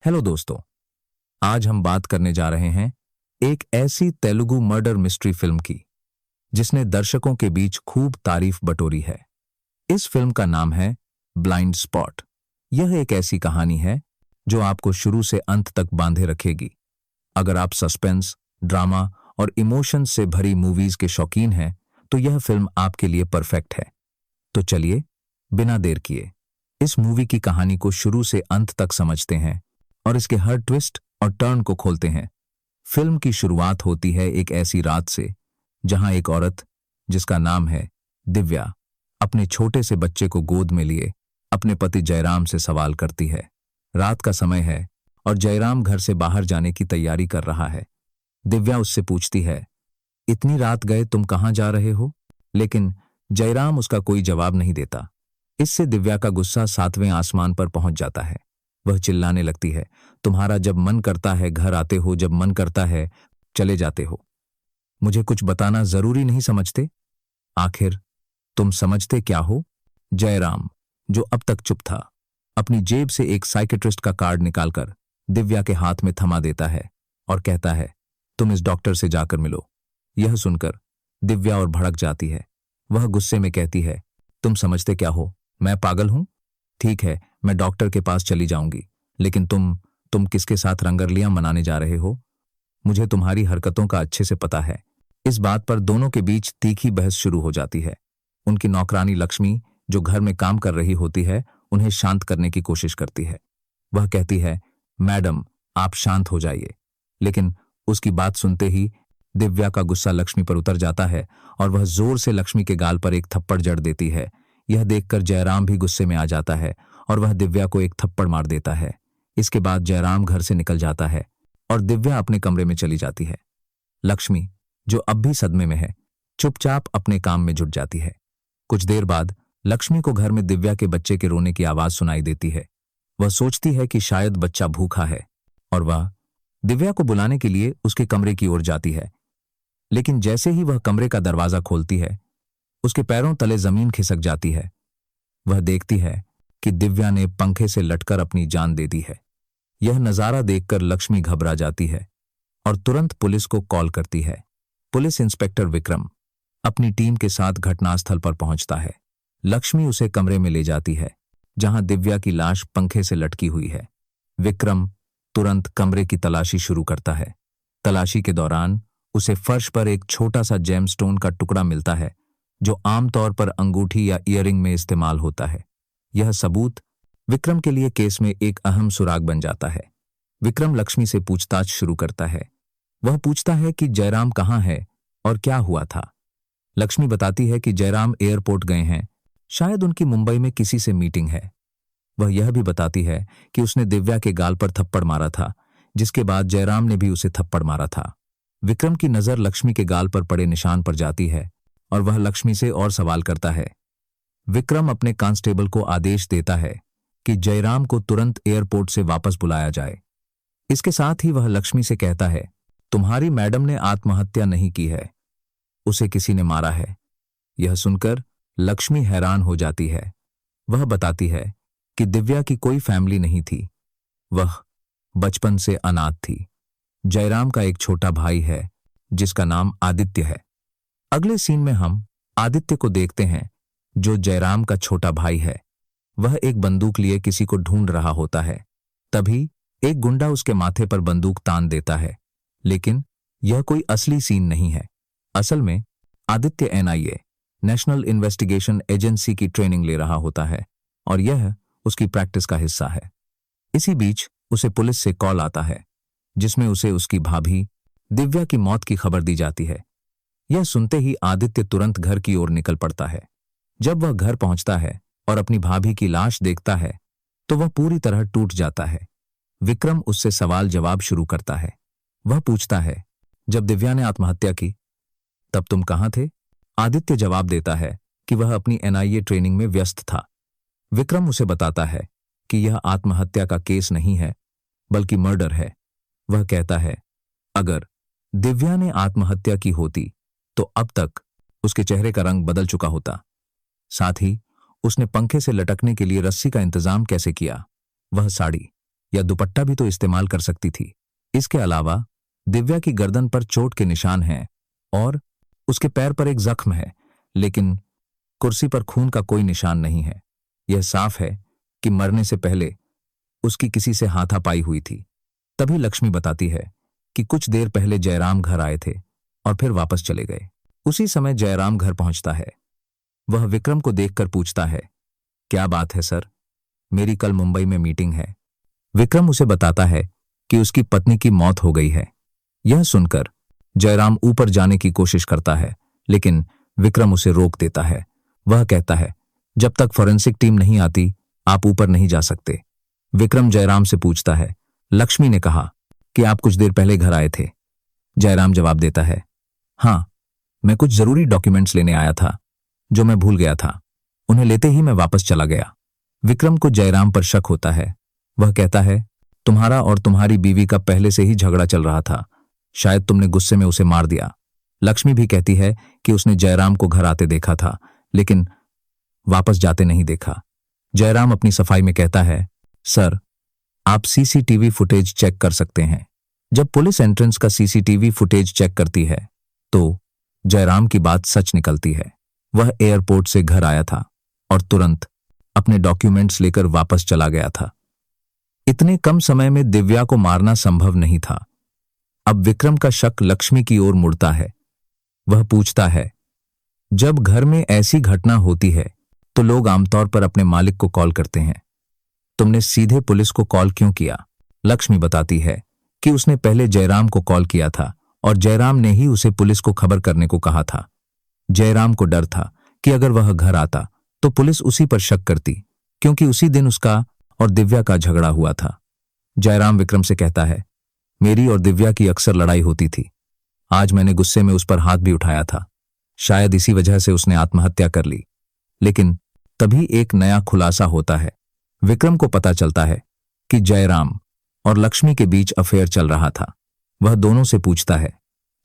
Hello दोस्तों, आज हम बात करने जा रहे हैं एक ऐसी तेलुगु मर्डर मिस्ट्री फिल्म की जिसने दर्शकों के बीच खूब तारीफ बटोरी है। इस फिल्म का नाम है ब्लाइंड स्पॉट। यह एक ऐसी कहानी है जो आपको शुरू से अंत तक बांधे रखेगी। अगर आप सस्पेंस, ड्रामा और इमोशंस से भरी मूवीज के शौकीन हैं तो यह फिल्म आपके लिए परफेक्ट है। तो चलिए, बिना देर किए इस मूवी की कहानी को शुरू से अंत तक समझते हैं और इसके हर ट्विस्ट और टर्न को खोलते हैं। फिल्म की शुरुआत होती है एक ऐसी रात से जहां एक औरत जिसका नाम है दिव्या अपने छोटे से बच्चे को गोद में लिए अपने पति जयराम से सवाल करती है। रात का समय है और जयराम घर से बाहर जाने की तैयारी कर रहा है। दिव्या उससे पूछती है, इतनी रात गए तुम कहां जा रहे हो? लेकिन जयराम उसका कोई जवाब नहीं देता। इससे दिव्या का गुस्सा 7वें आसमान पर पहुंच जाता है। वह चिल्लाने लगती है, तुम्हारा जब मन करता है घर आते हो, जब मन करता है चले जाते हो। मुझे कुछ बताना जरूरी नहीं समझते? आखिर तुम समझते क्या हो? जयराम, जो अब तक चुप था, अपनी जेब से एक साइकेट्रिस्ट का कार्ड निकालकर दिव्या के हाथ में थमा देता है और कहता है, तुम इस डॉक्टर से जाकर मिलो। यह सुनकर दिव्या और भड़क जाती है। वह गुस्से में कहती है, तुम समझते क्या हो? मैं पागल हूं? ठीक है, मैं डॉक्टर के पास चली जाऊंगी, लेकिन तुम किसके साथ रंगरलियां मनाने जा रहे हो? मुझे तुम्हारी हरकतों का अच्छे से पता है। इस बात पर दोनों के बीच तीखी बहस शुरू हो जाती है। उनकी नौकरानी लक्ष्मी, जो घर में काम कर रही होती है, उन्हें शांत करने की कोशिश करती है। वह कहती है, मैडम आप शांत हो जाइए। लेकिन उसकी बात सुनते ही दिव्या का गुस्सा लक्ष्मी पर उतर जाता है और वह जोर से लक्ष्मी के गाल पर एक थप्पड़ जड़ देती है। यह देखकर जयराम भी गुस्से में आ जाता है और वह दिव्या को एक थप्पड़ मार देता है। इसके बाद जयराम घर से निकल जाता है और दिव्या अपने कमरे में चली जाती है। लक्ष्मी, जो अब भी सदमे में है, चुपचाप अपने काम में जुट जाती है। कुछ देर बाद लक्ष्मी को घर में दिव्या के बच्चे के रोने की आवाज सुनाई देती है। वह सोचती है कि शायद बच्चा भूखा है और वह दिव्या को बुलाने के लिए उसके कमरे की ओर जाती है। लेकिन जैसे ही वह कमरे का दरवाजा खोलती है, उसके पैरों तले जमीन खिसक जाती है। वह देखती है कि दिव्या ने पंखे से लटकर अपनी जान दे दी है। यह नजारा देखकर लक्ष्मी घबरा जाती है और तुरंत पुलिस को कॉल करती है। पुलिस इंस्पेक्टर विक्रम अपनी टीम के साथ घटनास्थल पर पहुंचता है। लक्ष्मी उसे कमरे में ले जाती है जहां दिव्या की लाश पंखे से लटकी हुई है। विक्रम तुरंत कमरे की तलाशी शुरू करता है। तलाशी के दौरान उसे फर्श पर एक छोटा सा जेमस्टोन का टुकड़ा मिलता है जो आमतौर पर अंगूठी या ईयरिंग में इस्तेमाल होता है। यह सबूत विक्रम के लिए केस में एक अहम सुराग बन जाता है। विक्रम लक्ष्मी से पूछताछ शुरू करता है। वह पूछता है कि जयराम कहाँ है और क्या हुआ था। लक्ष्मी बताती है कि जयराम एयरपोर्ट गए हैं, शायद उनकी मुंबई में किसी से मीटिंग है। वह यह भी बताती है कि उसने दिव्या के गाल पर थप्पड़ मारा था, जिसके बाद जयराम ने भी उसे थप्पड़ मारा था। विक्रम की नजर लक्ष्मी के गाल पर पड़े निशान पर जाती है और वह लक्ष्मी से और सवाल करता है। विक्रम अपने कांस्टेबल को आदेश देता है कि जयराम को तुरंत एयरपोर्ट से वापस बुलाया जाए। इसके साथ ही वह लक्ष्मी से कहता है, तुम्हारी मैडम ने आत्महत्या नहीं की है, उसे किसी ने मारा है। यह सुनकर लक्ष्मी हैरान हो जाती है। वह बताती है कि दिव्या की कोई फैमिली नहीं थी, वह बचपन से अनाथ थी। जयराम का एक छोटा भाई है जिसका नाम आदित्य है। अगले सीन में हम आदित्य को देखते हैं, जो जयराम का छोटा भाई है। वह एक बंदूक लिए किसी को ढूंढ रहा होता है। तभी एक गुंडा उसके माथे पर बंदूक तान देता है, लेकिन यह कोई असली सीन नहीं है। असल में Aditya NIA, national investigation agency की ट्रेनिंग ले रहा होता है और यह उसकी प्रैक्टिस का हिस्सा है। इसी बीच उसे पुलिस से कॉल आता है जिसमें उसे उसकी भाभी दिव्या की मौत की खबर दी जाती है। यह सुनते ही आदित्य तुरंत घर की ओर निकल पड़ता है। जब वह घर पहुंचता है और अपनी भाभी की लाश देखता है तो वह पूरी तरह टूट जाता है। विक्रम उससे सवाल जवाब शुरू करता है। वह पूछता है, जब दिव्या ने आत्महत्या की तब तुम कहां थे? आदित्य जवाब देता है कि वह अपनी एनआईए ट्रेनिंग में व्यस्त था। विक्रम उसे बताता है कि यह आत्महत्या का केस नहीं है, बल्कि मर्डर है। वह कहता है, अगर दिव्या ने आत्महत्या की होती तो अब तक उसके चेहरे का रंग बदल चुका होता। साथ ही उसने पंखे से लटकने के लिए रस्सी का इंतजाम कैसे किया, वह साड़ी या दुपट्टा भी तो इस्तेमाल कर सकती थी। इसके अलावा दिव्या की गर्दन पर चोट के निशान हैं और उसके पैर पर एक जख्म है, लेकिन कुर्सी पर खून का कोई निशान नहीं है। यह साफ है कि मरने से पहले उसकी किसी से हाथापाई हुई थी। तभी लक्ष्मी बताती है कि कुछ देर पहले जयराम घर आए थे और फिर वापस चले गए। उसी समय जयराम घर पहुंचता है। वह विक्रम को देखकर पूछता है, क्या बात है सर? मेरी कल मुंबई में मीटिंग है। विक्रम उसे बताता है कि उसकी पत्नी की मौत हो गई है। यह सुनकर जयराम ऊपर जाने की कोशिश करता है, लेकिन विक्रम उसे रोक देता है। वह कहता है, जब तक फॉरेंसिक टीम नहीं आती आप ऊपर नहीं जा सकते। विक्रम जयराम से पूछता है, लक्ष्मी ने कहा कि आप कुछ देर पहले घर आए थे। जयराम जवाब देता है, हाँ, मैं कुछ जरूरी डॉक्यूमेंट्स लेने आया था जो मैं भूल गया था। उन्हें लेते ही मैं वापस चला गया। विक्रम को जयराम पर शक होता है। वह कहता है, तुम्हारा और तुम्हारी बीवी का पहले से ही झगड़ा चल रहा था, शायद तुमने गुस्से में उसे मार दिया। लक्ष्मी भी कहती है कि उसने जयराम को घर आते देखा था, लेकिन वापस जाते नहीं देखा। जयराम अपनी सफाई में कहता है, सर, आप सीसीटीवी फुटेज चेक कर सकते हैं। जब पुलिस एंट्रेंस का सीसीटीवी फुटेज चेक करती है तो जयराम की बात सच निकलती है। वह एयरपोर्ट से घर आया था और तुरंत अपने डॉक्यूमेंट्स लेकर वापस चला गया था। इतने कम समय में दिव्या को मारना संभव नहीं था। अब विक्रम का शक लक्ष्मी की ओर मुड़ता है। वह पूछता है, जब घर में ऐसी घटना होती है तो लोग आमतौर पर अपने मालिक को कॉल करते हैं, तुमने सीधे पुलिस को कॉल क्यों किया? लक्ष्मी बताती है कि उसने पहले जयराम को कॉल किया था और जयराम ने ही उसे पुलिस को खबर करने को कहा था। जयराम को डर था कि अगर वह घर आता तो पुलिस उसी पर शक करती, क्योंकि उसी दिन उसका और दिव्या का झगड़ा हुआ था। जयराम विक्रम से कहता है, मेरी और दिव्या की अक्सर लड़ाई होती थी। आज मैंने गुस्से में उस पर हाथ भी उठाया था, शायद इसी वजह से उसने आत्महत्या कर ली। लेकिन तभी एक नया खुलासा होता है। विक्रम को पता चलता है कि जयराम और लक्ष्मी के बीच अफेयर चल रहा था। वह दोनों से पूछता है,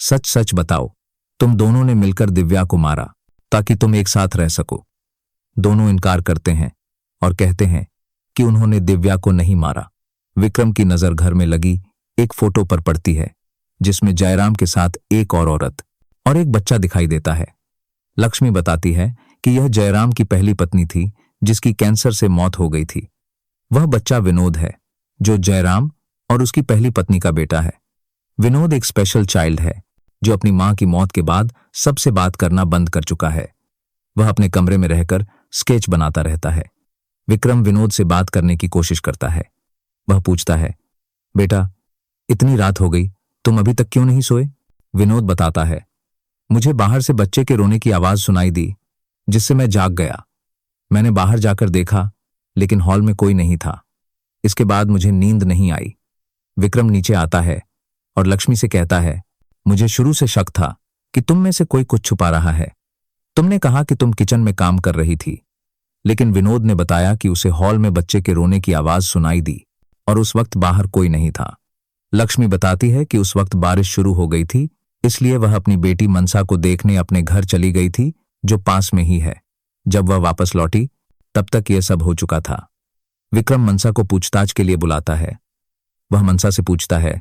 सच सच बताओ, तुम दोनों ने मिलकर दिव्या को मारा ताकि तुम एक साथ रह सको? दोनों इनकार करते हैं और कहते हैं कि उन्होंने दिव्या को नहीं मारा। विक्रम की नजर घर में लगी एक फोटो पर पड़ती है, जिसमें जयराम के साथ एक और औरत और एक बच्चा दिखाई देता है। लक्ष्मी बताती है कि यह जयराम की पहली पत्नी थी जिसकी कैंसर से मौत हो गई थी। वह बच्चा विनोद है, जो जयराम और उसकी पहली पत्नी का बेटा है। विनोद एक स्पेशल चाइल्ड है जो अपनी मां की मौत के बाद सबसे बात करना बंद कर चुका है। वह अपने कमरे में रहकर स्केच बनाता रहता है। विक्रम विनोद से बात करने की कोशिश करता है। वह पूछता है, बेटा, इतनी रात हो गई, तुम अभी तक क्यों नहीं सोए? विनोद बताता है, मुझे बाहर से बच्चे के रोने की आवाज सुनाई दी, जिससे मैं जाग गया। मैंने बाहर जाकर देखा, लेकिन हॉल में कोई नहीं था। इसके बाद मुझे नींद नहीं आई। विक्रम नीचे आता है और लक्ष्मी से कहता है, मुझे शुरू से शक था कि तुम में से कोई कुछ छुपा रहा है। तुमने कहा कि तुम किचन में काम कर रही थी, लेकिन विनोद ने बताया कि उसे हॉल में बच्चे के रोने की आवाज सुनाई दी और उस वक्त बाहर कोई नहीं था। लक्ष्मी बताती है कि उस वक्त बारिश शुरू हो गई थी, इसलिए वह अपनी बेटी मनसा को देखने अपने घर चली गई थी, जो पास में ही है। जब वह वापस लौटी तब तक यह सब हो चुका था। विक्रम मनसा को पूछताछ के लिए बुलाता है। वह मनसा से पूछता है,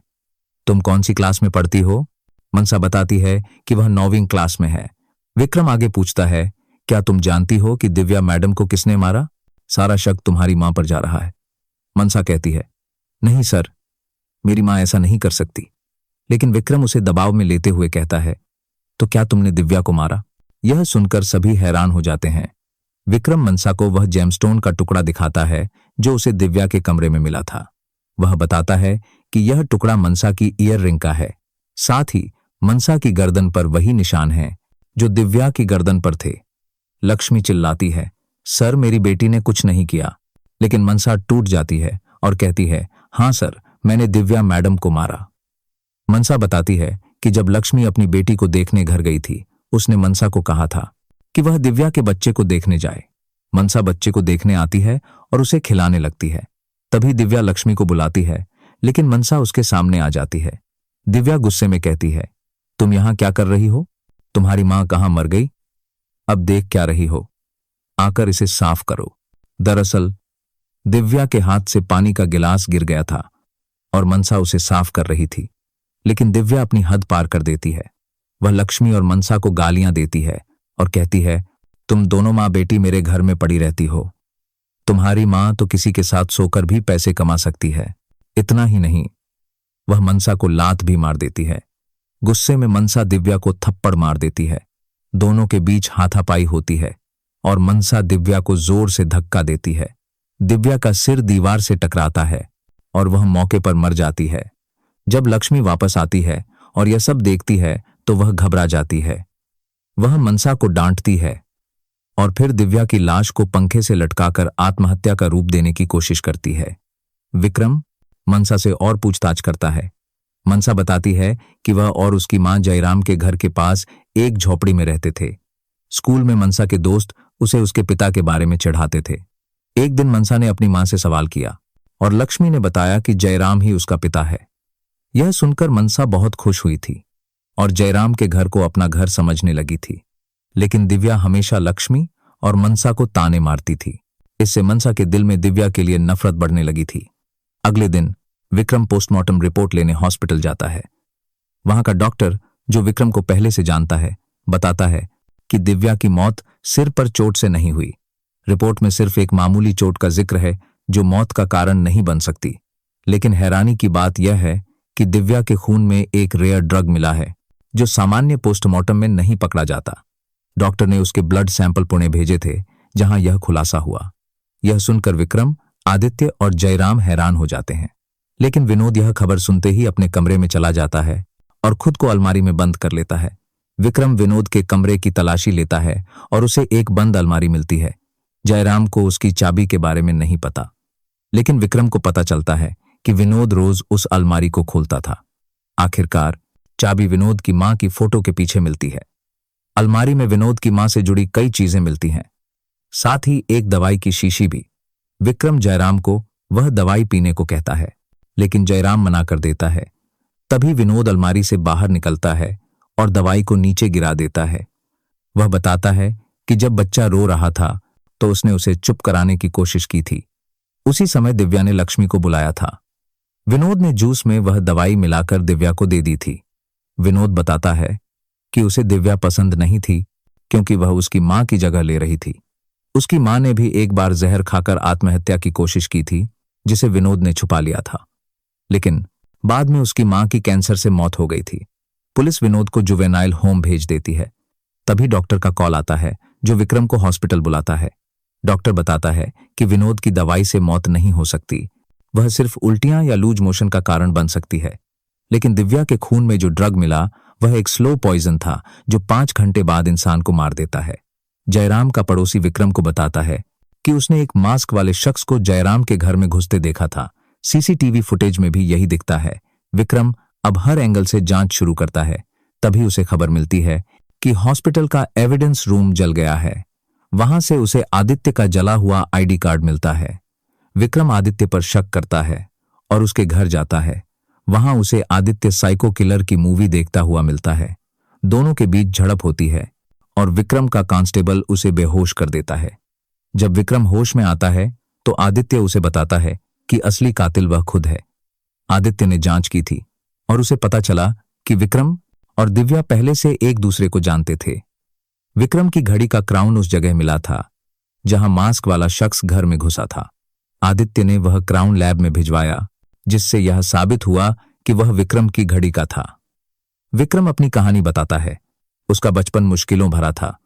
तुम कौन सी क्लास में पढ़ती हो? मनसा बताती है कि वह 9वीं क्लास में है। विक्रम आगे पूछता है, क्या तुम जानती हो कि दिव्या मैडम को किसने मारा? सारा शक तुम्हारी मां पर जा रहा है। मनसा कहती है, नहीं सर, मेरी मां ऐसा नहीं कर सकती। लेकिन विक्रम उसे दबाव में लेते हुए कहता है, तो क्या तुमने दिव्या को मारा? यह सुनकर सभी हैरान हो जाते हैं। विक्रम मनसा को वह जेमस्टोन का टुकड़ा दिखाता है जो उसे दिव्या के कमरे में मिला था। वह बताता है कि यह टुकड़ा मनसा की ईयर रिंग का है। साथ ही मनसा की गर्दन पर वही निशान हैं जो दिव्या की गर्दन पर थे। लक्ष्मी चिल्लाती है, सर, मेरी बेटी ने कुछ नहीं किया। लेकिन मनसा टूट जाती है और कहती है, हाँ सर, मैंने दिव्या मैडम को मारा। मनसा बताती है कि जब लक्ष्मी अपनी बेटी को देखने घर गई थी, उसने मनसा को कहा था कि वह दिव्या के बच्चे को देखने जाए। मनसा बच्चे को देखने आती है और उसे खिलाने लगती है। तभी दिव्या लक्ष्मी को बुलाती है, लेकिन मनसा उसके सामने आ जाती है। दिव्या गुस्से में कहती है, तुम यहां क्या कर रही हो? तुम्हारी मां कहां मर गई? अब देख क्या रही हो? आकर इसे साफ करो। दरअसल दिव्या के हाथ से पानी का गिलास गिर गया था और मनसा उसे साफ कर रही थी, लेकिन दिव्या अपनी हद पार कर देती है। वह लक्ष्मी और मनसा को गालियां देती है और कहती है, तुम दोनों माँ बेटी मेरे घर में पड़ी रहती हो। तुम्हारी माँ तो किसी के साथ सोकर भी पैसे कमा सकती है। इतना ही नहीं, वह मनसा को लात भी मार देती है। गुस्से में मनसा दिव्या को थप्पड़ मार देती है। दोनों के बीच हाथापाई होती है और मनसा दिव्या को जोर से धक्का देती है। दिव्या का सिर दीवार से टकराता है और वह मौके पर मर जाती है। जब लक्ष्मी वापस आती है और यह सब देखती है तो वह घबरा जाती है। वह मनसा को डांटती है और फिर दिव्या की लाश को पंखे से लटकाकर आत्महत्या का रूप देने की कोशिश करती है। विक्रम मनसा से और पूछताछ करता है। मनसा बताती है कि वह और उसकी मां जयराम के घर के पास एक झोपड़ी में रहते थे। स्कूल में मनसा के दोस्त उसे उसके पिता के बारे में चिढ़ाते थे। एक दिन मनसा ने अपनी मां से सवाल किया और लक्ष्मी ने बताया कि जयराम ही उसका पिता है। यह सुनकर मनसा बहुत खुश हुई थी और जयराम के घर को अपना घर समझने लगी थी, लेकिन दिव्या हमेशा लक्ष्मी और मनसा को ताने मारती थी। इससे मनसा के दिल में दिव्या के लिए नफरत बढ़ने लगी थी। अगले दिन विक्रम पोस्टमार्टम रिपोर्ट लेने हॉस्पिटल जाता है। वहां का डॉक्टर, जो विक्रम को पहले से जानता है, बताता है कि दिव्या की मौत सिर पर चोट से नहीं हुई। रिपोर्ट में सिर्फ एक मामूली चोट का जिक्र है जो मौत का कारण नहीं बन सकती। लेकिन हैरानी की बात यह है कि दिव्या के खून में एक रेयर ड्रग मिला है जो सामान्य पोस्टमार्टम में नहीं पकड़ा जाता। डॉक्टर ने उसके ब्लड सैंपल पुणे भेजे थे, जहां यह खुलासा हुआ। यह सुनकर विक्रम, आदित्य और जयराम हैरान हो जाते हैं, लेकिन विनोद यह खबर सुनते ही अपने कमरे में चला जाता है और खुद को अलमारी में बंद कर लेता है। विक्रम विनोद के कमरे की तलाशी लेता है और उसे एक बंद अलमारी मिलती है। जयराम को उसकी चाबी के बारे में नहीं पता, लेकिन विक्रम को पता चलता है कि विनोद रोज उस अलमारी को खोलता था। आखिरकार चाबी विनोद की मां की फोटो के पीछे मिलती है। अलमारी में विनोद की मां से जुड़ी कई चीजें मिलती हैं, साथ ही एक दवाई की शीशी भी। विक्रम जयराम को वह दवाई पीने को कहता है, लेकिन जयराम मना कर देता है। तभी विनोद अलमारी से बाहर निकलता है और दवाई को नीचे गिरा देता है। वह बताता है कि जब बच्चा रो रहा था तो उसने उसे चुप कराने की कोशिश की थी। उसी समय दिव्या ने लक्ष्मी को बुलाया था। विनोद ने जूस में वह दवाई मिलाकर दिव्या को दे दी थी। विनोद बताता है कि उसे दिव्या पसंद नहीं थी क्योंकि वह उसकी मां की जगह ले रही थी। उसकी मां ने भी एक बार जहर खाकर आत्महत्या की कोशिश की थी, जिसे विनोद ने छुपा लिया था, लेकिन बाद में उसकी मां की कैंसर से मौत हो गई थी। पुलिस विनोद को जुवेनाइल होम भेज देती है। तभी डॉक्टर का कॉल आता है, जो विक्रम को हॉस्पिटल बुलाता है। डॉक्टर बताता है कि विनोद की दवाई से मौत नहीं हो सकती, वह सिर्फ उल्टियां या लूज मोशन का कारण बन सकती है। लेकिन दिव्या के खून में जो ड्रग मिला वह एक स्लो पॉइजन था जो 5 घंटे बाद इंसान को मार देता है। जयराम का पड़ोसी विक्रम को बताता है कि उसने एक मास्क वाले शख्स को जयराम के घर में घुसते देखा था। सीसीटीवी फुटेज में भी यही दिखता है। विक्रम अब हर एंगल से जांच शुरू करता है। तभी उसे खबर मिलती है कि हॉस्पिटल का एविडेंस रूम जल गया है। वहां से उसे आदित्य का जला हुआ आईडी कार्ड मिलता है। विक्रम आदित्य पर शक करता है और उसके घर जाता है। वहां उसे आदित्य साइको किलर की मूवी देखता हुआ मिलता है। दोनों के बीच झड़प होती है और विक्रम का कांस्टेबल उसे बेहोश कर देता है। जब विक्रम होश में आता है तो आदित्य उसे बताता है कि असली कातिल वह खुद है। आदित्य ने जांच की थी और उसे पता चला कि विक्रम और दिव्या पहले से एक दूसरे को जानते थे। विक्रम की घड़ी का क्राउन उस जगह मिला था जहां मास्क वाला शख्स घर में घुसा था। आदित्य ने वह क्राउन लैब में भिजवाया, जिससे यह साबित हुआ कि वह विक्रम की घड़ी का था। विक्रम अपनी कहानी बताता है। उसका बचपन मुश्किलों भरा था।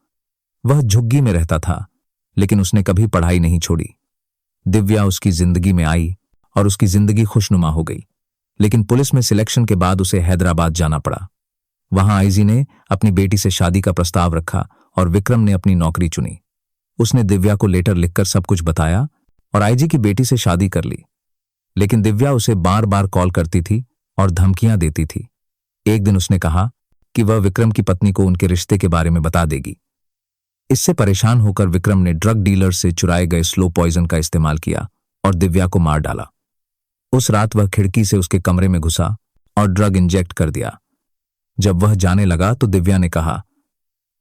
वह झुग्गी में रहता था, लेकिन उसने कभी पढ़ाई नहीं छोड़ी। दिव्या उसकी जिंदगी में आई और उसकी जिंदगी खुशनुमा हो गई, लेकिन पुलिस में सिलेक्शन के बाद उसे हैदराबाद जाना पड़ा। वहां आईजी ने अपनी बेटी से शादी का प्रस्ताव रखा और विक्रम ने अपनी नौकरी चुनी। उसने दिव्या को लेटर लिखकर सब कुछ बताया और आईजी की बेटी से शादी कर ली, लेकिन दिव्या उसे बार बार कॉल करती थी और धमकियां देती थी। एक दिन उसने कहा कि वह विक्रम की पत्नी को उनके रिश्ते के बारे में बता देगी। इससे परेशान होकर विक्रम ने ड्रग डीलर से चुराए गए स्लो पॉइजन का इस्तेमाल किया और दिव्या को मार डाला। उस रात वह खिड़की से उसके कमरे में घुसा और ड्रग इंजेक्ट कर दिया। जब वह जाने लगा तो दिव्या ने कहा,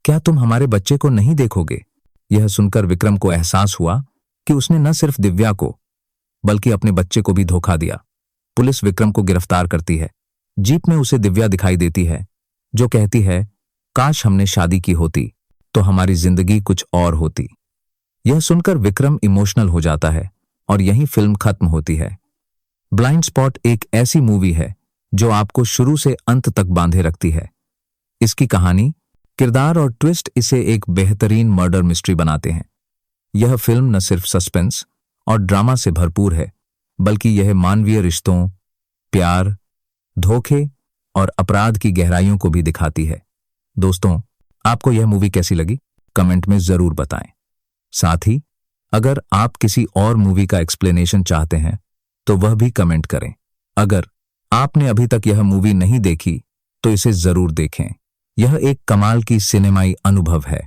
क्या तुम हमारे बच्चे को नहीं देखोगे? यह सुनकर विक्रम को एहसास हुआ कि उसने न सिर्फ दिव्या को बल्कि अपने बच्चे को भी धोखा दिया। पुलिस विक्रम को गिरफ्तार करती है। जीप में उसे दिव्या दिखाई देती है, जो कहती है, काश हमने शादी की होती तो हमारी जिंदगी कुछ और होती। यह सुनकर विक्रम इमोशनल हो जाता है और यहीं फिल्म खत्म होती है। ब्लाइंड स्पॉट एक ऐसी मूवी है जो आपको शुरू से अंत तक बांधे रखती है। इसकी कहानी, किरदार और ट्विस्ट इसे एक बेहतरीन मर्डर मिस्ट्री बनाते हैं। यह फिल्म न सिर्फ सस्पेंस और ड्रामा से भरपूर है, बल्कि यह मानवीय रिश्तों, प्यार, धोखे और अपराध की गहराइयों को भी दिखाती है। दोस्तों, आपको यह मूवी कैसी लगी? कमेंट में जरूर बताएं। साथ ही अगर आप किसी और मूवी का एक्सप्लेनेशन चाहते हैं तो वह भी कमेंट करें। अगर आपने अभी तक यह मूवी नहीं देखी तो इसे जरूर देखें। यह एक कमाल की सिनेमाई अनुभव है।